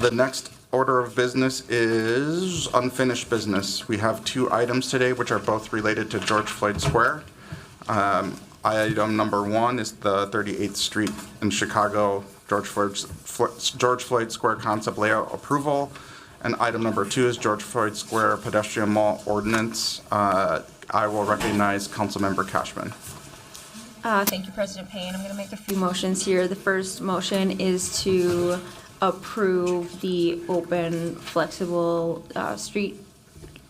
The next order of business is unfinished business. We have 2 items today, which are both related to George Floyd Square. Item number 1 is the 38th Street in Chicago George Floyd Square concept layout approval. And item number 2 is George Floyd Square pedestrian mall ordinance. I will recognize Councilmember Cashman. Thank you, President Payne. I'm going to make a few motions here. The first motion is to approve the open, flexible street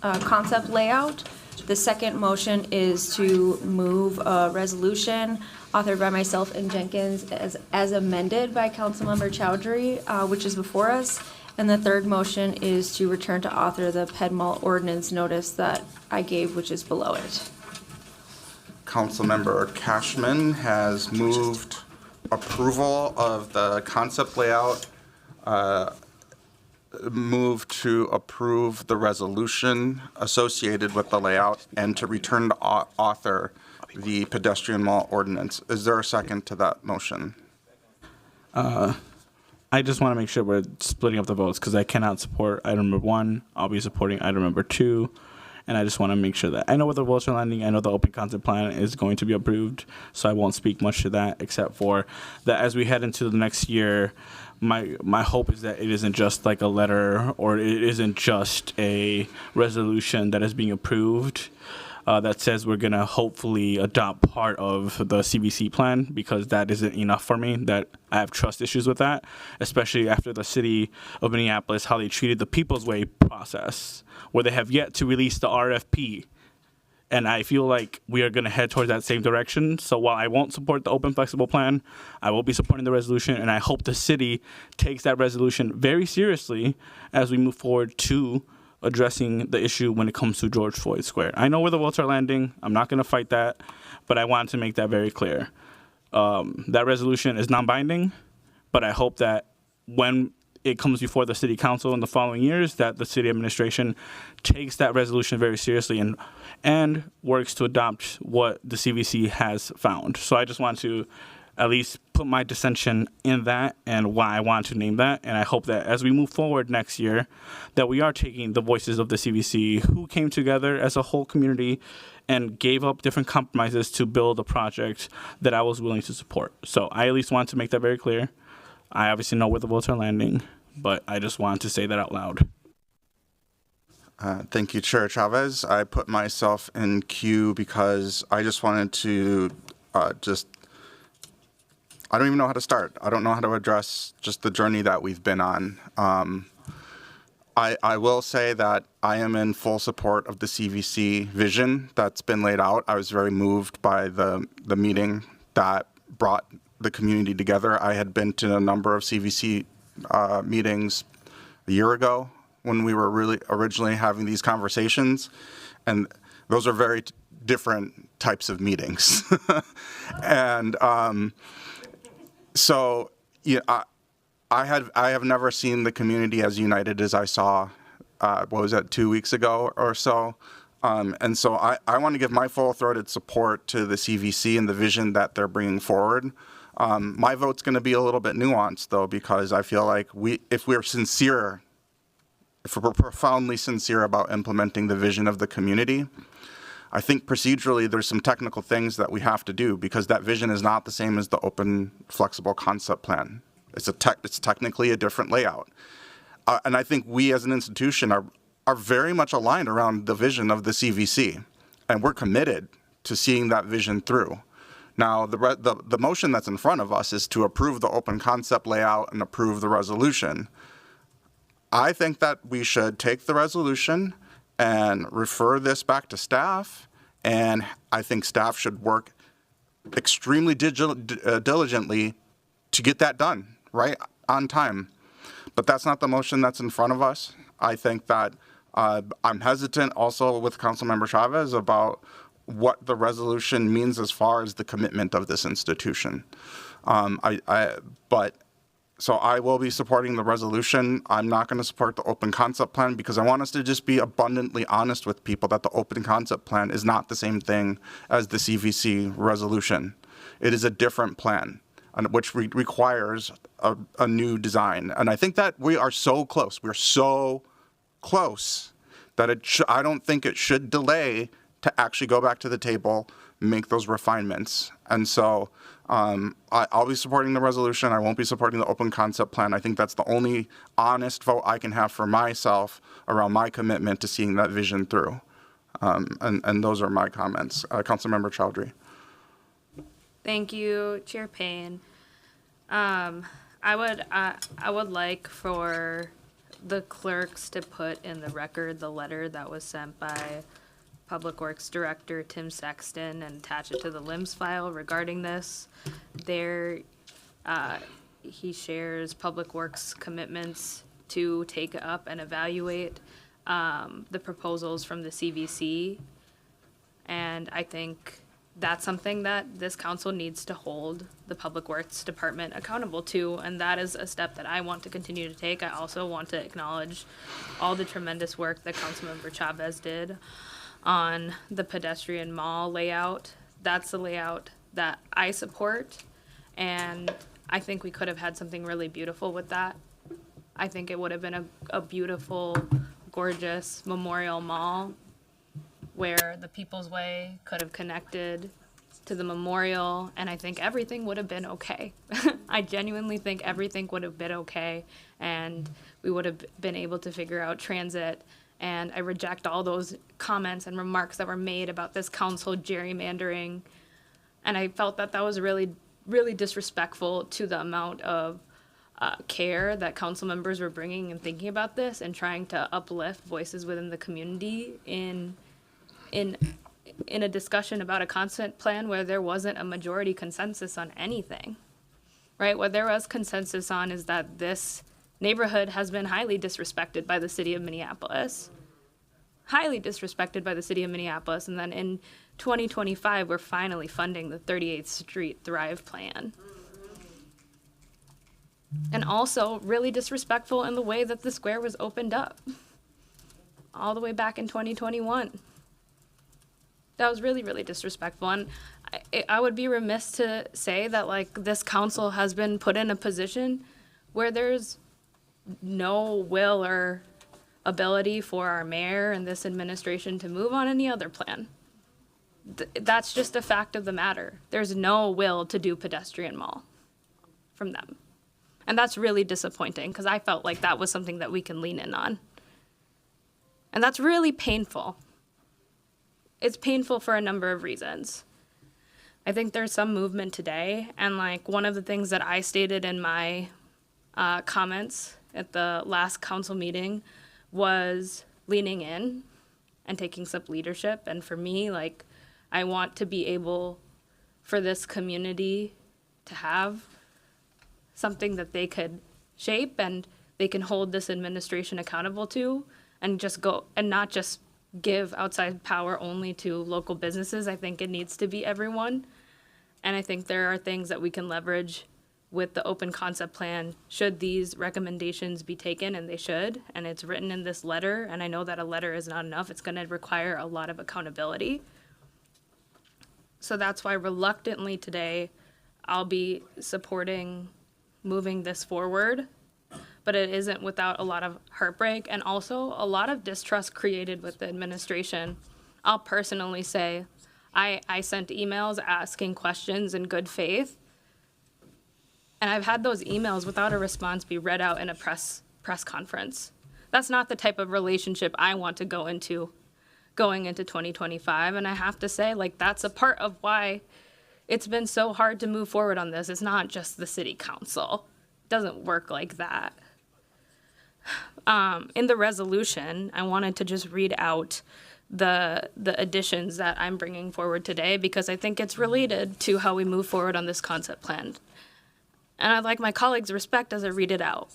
concept layout. The second motion is to move a resolution authored by myself and Jenkins as amended by Councilmember Chowdhury, which is before us. And the third motion is to return to author the Ped Mall ordinance notice that I gave, which is below it. Councilmember Cashman has moved approval of the concept layout, moved to approve the resolution associated with the layout, and to return to author the pedestrian mall ordinance. Is there a second to that motion? I just want to make sure we're splitting up the votes because I cannot support item number 1. I'll be supporting item number 2. And I just want to make sure that I know what the votes are landing. I know the open concept plan is going to be approved, so I won't speak much to that, except for that as we head into the next year, my hope is that it isn't just like a letter or it isn't just a resolution that is being approved that says we're going to hopefully adopt part of the CVC plan, because that isn't enough for me. That I have trust issues with that, especially after the city of Minneapolis, how they treated the People's Way process, where they have yet to release the RFP. And I feel like we are going to head towards that same direction. So while I won't support the open flexible plan, I will be supporting the resolution, and I hope the city takes that resolution very seriously as we move forward to addressing the issue when it comes to George Floyd Square. I know where the votes are landing. I'm not going to fight that, but I want to make that very clear. That resolution is non-binding, but I hope that when it comes before the city council in the following years, that the city administration takes that resolution very seriously and works to adopt what the CVC has found. So I just want to at least put my dissension in that and why I want to name that. And I hope that as we move forward next year, that we are taking the voices of the CVC who came together as a whole community and gave up different compromises to build a project that I was willing to support. So I at least want to make that very clear. I obviously know where the votes are landing, but I just want to say that out loud. Thank you, Chair Chavez. I put myself in queue because I just wanted to I don't even know how to start. I don't know how to address just the journey that we've been on. I will say that I am in full support of the CVC vision that's been laid out. I was very moved by the meeting that brought the community together. I had been to a number of CVC meetings a year ago when we were really originally having these conversations, and those are very different types of meetings. And so yeah, I have never seen the community as united as I saw, what was that, 2 weeks ago or so? And so I want to give my full-throated support to the CVC and the vision that they're bringing forward. My vote's going to be a little bit nuanced, though, because I feel like if we're profoundly sincere about implementing the vision of the community, I think procedurally there's some technical things that we have to do, because that vision is not the same as the open flexible concept plan. It's technically a different layout. And I think we as an institution are very much aligned around the vision of the CVC, and we're committed to seeing that vision through. Now, the motion that's in front of us is to approve the open concept layout and approve the resolution. I think that we should take the resolution and refer this back to staff, and I think staff should work extremely diligently to get that done right on time. But that's not the motion that's in front of us. I think that I'm hesitant also with Councilmember Chavez about what the resolution means as far as the commitment of this institution. So I will be supporting the resolution. I'm not going to support the open concept plan because I want us to just be abundantly honest with people that the open concept plan is not the same thing as the CVC resolution. It is a different plan. and which requires a new design. And I think that we are so close. We're so close that I don't think it should delay to actually go back to the table, make those refinements. And so I'll be supporting the resolution. I won't be supporting the open concept plan. I think that's the only honest vote I can have for myself around my commitment to seeing that vision through. And those are my comments. Councilmember Chowdhury. Thank you, Chair Payne. I would like for the clerks to put in the record the letter that was sent by Public Works Director Tim Sexton and attach it to the LIMS file regarding this. There, he shares Public Works commitments to take up and evaluate the proposals from the CVC. And I think that's something that this council needs to hold the Public Works Department accountable to, and that is a step that I want to continue to take. I also want to acknowledge all the tremendous work that Councilmember Chavez did on the pedestrian mall layout. That's the layout that I support, and I think we could have had something really beautiful with that. I think it would have been a beautiful, gorgeous memorial mall where the People's Way could have connected to the memorial, and I think everything would have been okay. I genuinely think everything would have been okay, and we would have been able to figure out transit. And I reject all those comments and remarks that were made about this council gerrymandering. And I felt that that was really, really disrespectful to the amount of care that council members were bringing and thinking about this and trying to uplift voices within the community in a discussion about a concept plan where there wasn't a majority consensus on anything, right? What there was consensus on is that this neighborhood has been highly disrespected by the city of Minneapolis. Highly disrespected by the city of Minneapolis. And then in 2025, we're finally funding the 38th Street Thrive Plan. And also really disrespectful in the way that the square was opened up. All the way back in 2021. That was really, really disrespectful. And I would be remiss to say that, like, this council has been put in a position where there's no will or ability for our mayor and this administration to move on any other plan. That's just a fact of the matter. There's no will to do pedestrian mall from them. And that's really disappointing because I felt like that was something that we can lean in on. And that's really painful. It's painful for a number of reasons. I think there's some movement today, and like one of the things that I stated in my comments at the last council meeting was leaning in and taking some leadership. And for me, like, I want to be able for this community to have something that they could shape and they can hold this administration accountable to, and just go and not just give outside power only to local businesses. I think it needs to be everyone. And I think there are things that we can leverage with the open concept plan should these recommendations be taken, and they should. And it's written in this letter, and I know that a letter is not enough. It's going to require a lot of accountability. So that's why reluctantly today I'll be supporting moving this forward. But it isn't without a lot of heartbreak and also a lot of distrust created with the administration. I'll personally say I sent emails asking questions in good faith, and I've had those emails without a response be read out in a press conference. That's not the type of relationship I want to go into going into 2025, and I have to say, like, that's a part of why it's been so hard to move forward on this. It's not just the city council. It doesn't work like that. In the resolution, I wanted to just read out the additions that I'm bringing forward today because I think it's related to how we move forward on this concept plan. And I'd like my colleagues' respect as I read it out.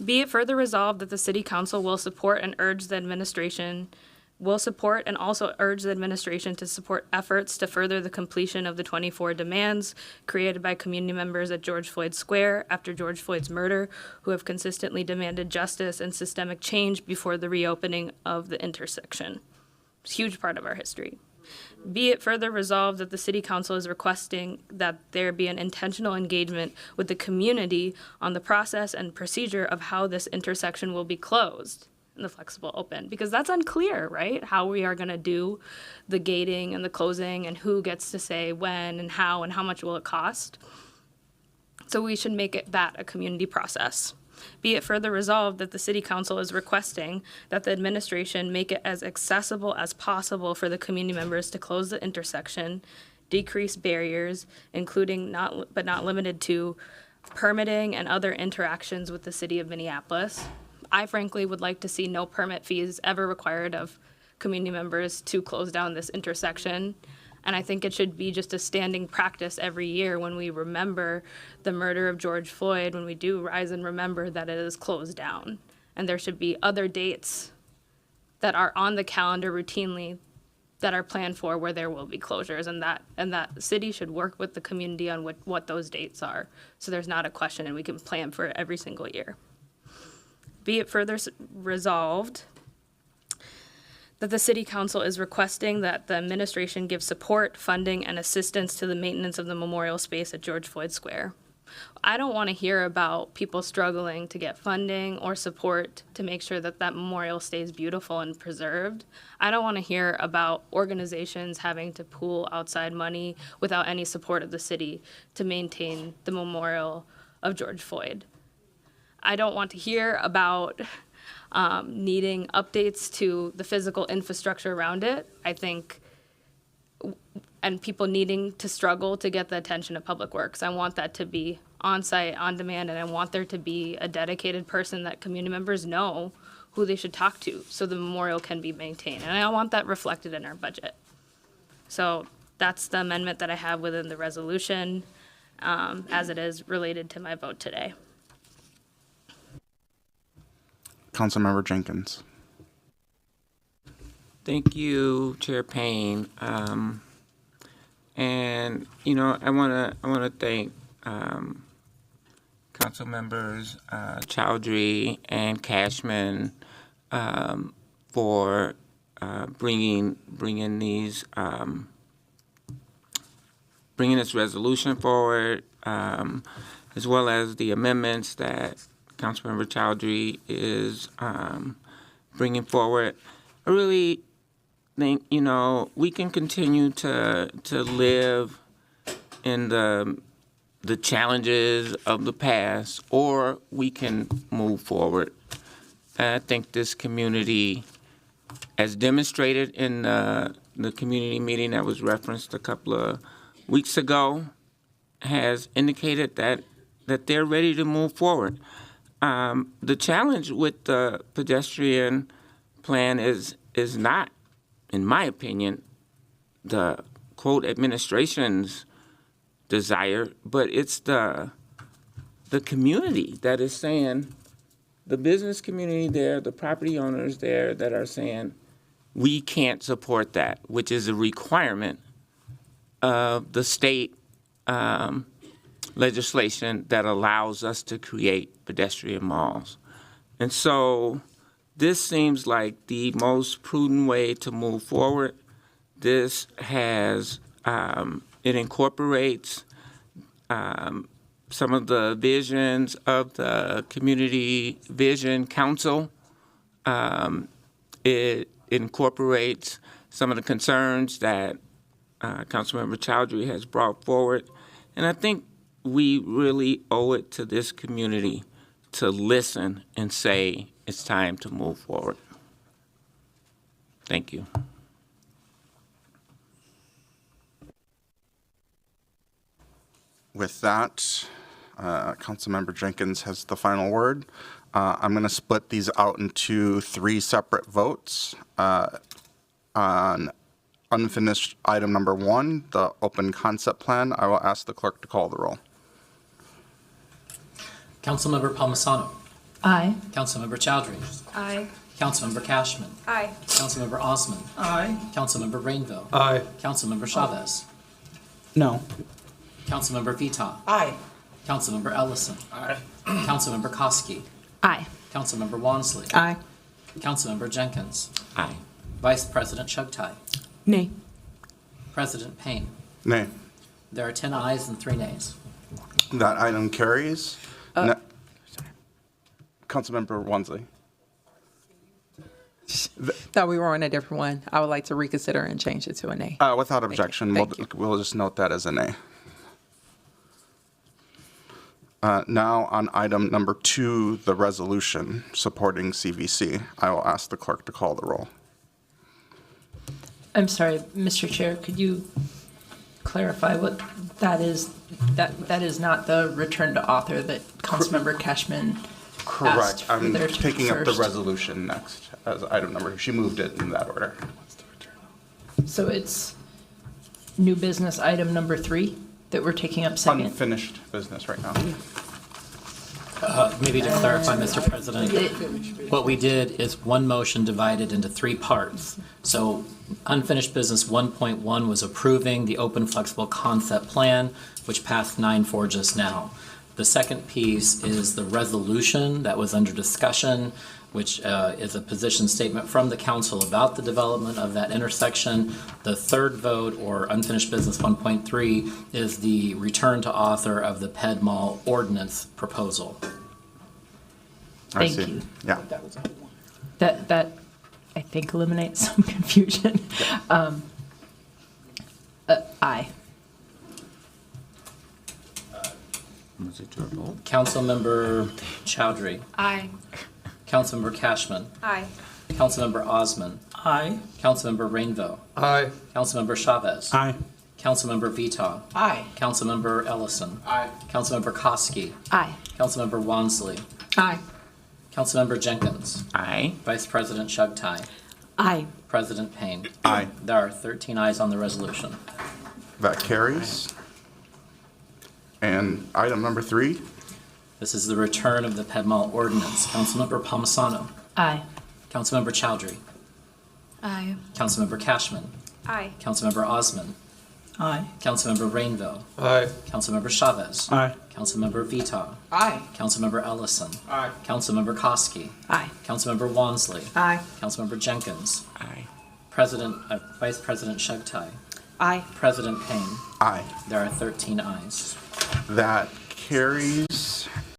Be it further resolved that the City Council will support and also urge the administration to support efforts to further the completion of the 24 demands created by community members at George Floyd Square after George Floyd's murder, who have consistently demanded justice and systemic change before the reopening of the intersection. It's a huge part of our history. Be it further resolved that the City Council is requesting that there be an intentional engagement with the community on the process and procedure of how this intersection will be closed in the flexible open, because that's unclear, right? How we are going to do the gating and the closing and who gets to say when and how much will it cost. So we should make that a community process. Be it further resolved that the City Council is requesting that the administration make it as accessible as possible for the community members to close the intersection, decrease barriers, including but not limited to permitting and other interactions with the City of Minneapolis. I frankly would like to see no permit fees ever required of community members to close down this intersection. And I think it should be just a standing practice every year when we remember the murder of George Floyd, when we do rise and remember that it is closed down. And there should be other dates that are on the calendar routinely that are planned for where there will be closures, and that city should work with the community on what those dates are. So there's not a question and we can plan for it every single year. Be it further resolved that the City Council is requesting that the administration give support, funding, and assistance to the maintenance of the memorial space at George Floyd Square. I don't want to hear about people struggling to get funding or support to make sure that that memorial stays beautiful and preserved. I don't want to hear about organizations having to pool outside money without any support of the city to maintain the memorial of George Floyd. I don't want to hear about needing updates to the physical infrastructure around it. I think, and people needing to struggle to get the attention of Public Works. I want that to be on-site, on-demand, and I want there to be a dedicated person that community members know who they should talk to so the memorial can be maintained. And I want that reflected in our budget. So that's the amendment that I have within the resolution as it is related to my vote today. Councilmember Jenkins. Thank you, Chair Payne. And I want to thank Council Members Chowdhury and Cashman for bringing this resolution forward, as well as the amendments that Councilmember Chowdhury is bringing forward. I really think, we can continue to live in the challenges of the past, or we can move forward. And I think this community, as demonstrated in the community meeting that was referenced a couple of weeks ago, has indicated that they're ready to move forward. The challenge with the pedestrian plan is not, in my opinion, the quote administration's desire, but it's the community that is saying, the business community there, the property owners there that are saying, we can't support that, which is a requirement of the state legislation that allows us to create pedestrian malls. And so this seems like the most prudent way to move forward. This has, it incorporates some of the visions of the Community Vision Council. It incorporates some of the concerns that Councilmember Chowdhury has brought forward. And I think we really owe it to this community to listen and say it's time to move forward. Thank you. With that, Councilmember Jenkins has the final word. I'm going to split these out into 3 separate votes. On unfinished item number 1, the open concept plan, I will ask the clerk to call the roll. Councilmember Palmisano. Aye. Councilmember Chowdhury. Aye. Councilmember Cashman. Aye. Councilmember Osman. Aye. Councilmember Rainville. Aye. Councilmember Chavez. No. Councilmember Vita. Aye. Councilmember Ellison. Aye. Councilmember Koski. Aye. Councilmember Wansley. Aye. Councilmember Jenkins. Aye. Vice President Chugtai. Nay. President Payne. Nay. There are 10 ayes and 3 nays. That item carries. Councilmember Wansley. Thought we were on a different one. I would like to reconsider and change it to a nay. Without objection, Thank you. we'll just note that as a nay. Now on item number 2, the resolution supporting CVC, I will ask the clerk to call the roll. I'm sorry, Mr. Chair, could you clarify what that is? That is not the return to author that Councilmember Cashman Correct. asked for I'm there to be taking up the first. resolution next as item number 2. She moved it in that order. So it's new business item number 3 that we're taking up second? Unfinished business right now. Maybe to clarify, Mr. President, what we did is one motion divided into 3 parts. So unfinished business 1.1 was approving the open flexible concept plan, which passed 9-4 just now. The second piece is the resolution that was under discussion, which is a position statement from the council about the development of that intersection. The third vote, or unfinished business 1.3, is the return to author of the Ped Mall ordinance proposal. I Thank see. you. Yeah. That I think eliminates some confusion. Aye. Councilmember Chowdhury. Aye. Councilmember Cashman. Aye. Councilmember Osman. Aye. Councilmember Rainville. Aye. Councilmember Chavez. Aye. Councilmember Vita. Aye. Councilmember Ellison. Aye. Councilmember Koski. Aye. Councilmember Wansley. Aye. Councilmember Jenkins. Aye. Vice President Shugtai. Aye. President Payne. Aye. There are 13 ayes on the resolution. That carries. And item number 3, This is the return of the Ped Mall ordinance. Councilmember Palmisano. Aye. Councilmember Chowdhury. Aye. Councilmember Cashman. Aye. Councilmember Osman. Aye. Councilmember Rainville. Aye. Councilmember Chavez. Aye. Councilmember Vita. Aye. Councilmember Ellison. Aye. Councilmember Koski. Aye. Councilmember Wansley. Aye. Councilmember Jenkins. Aye. Vice President Shugtai. Aye. President Payne. aye. There are 13 ayes. That carries.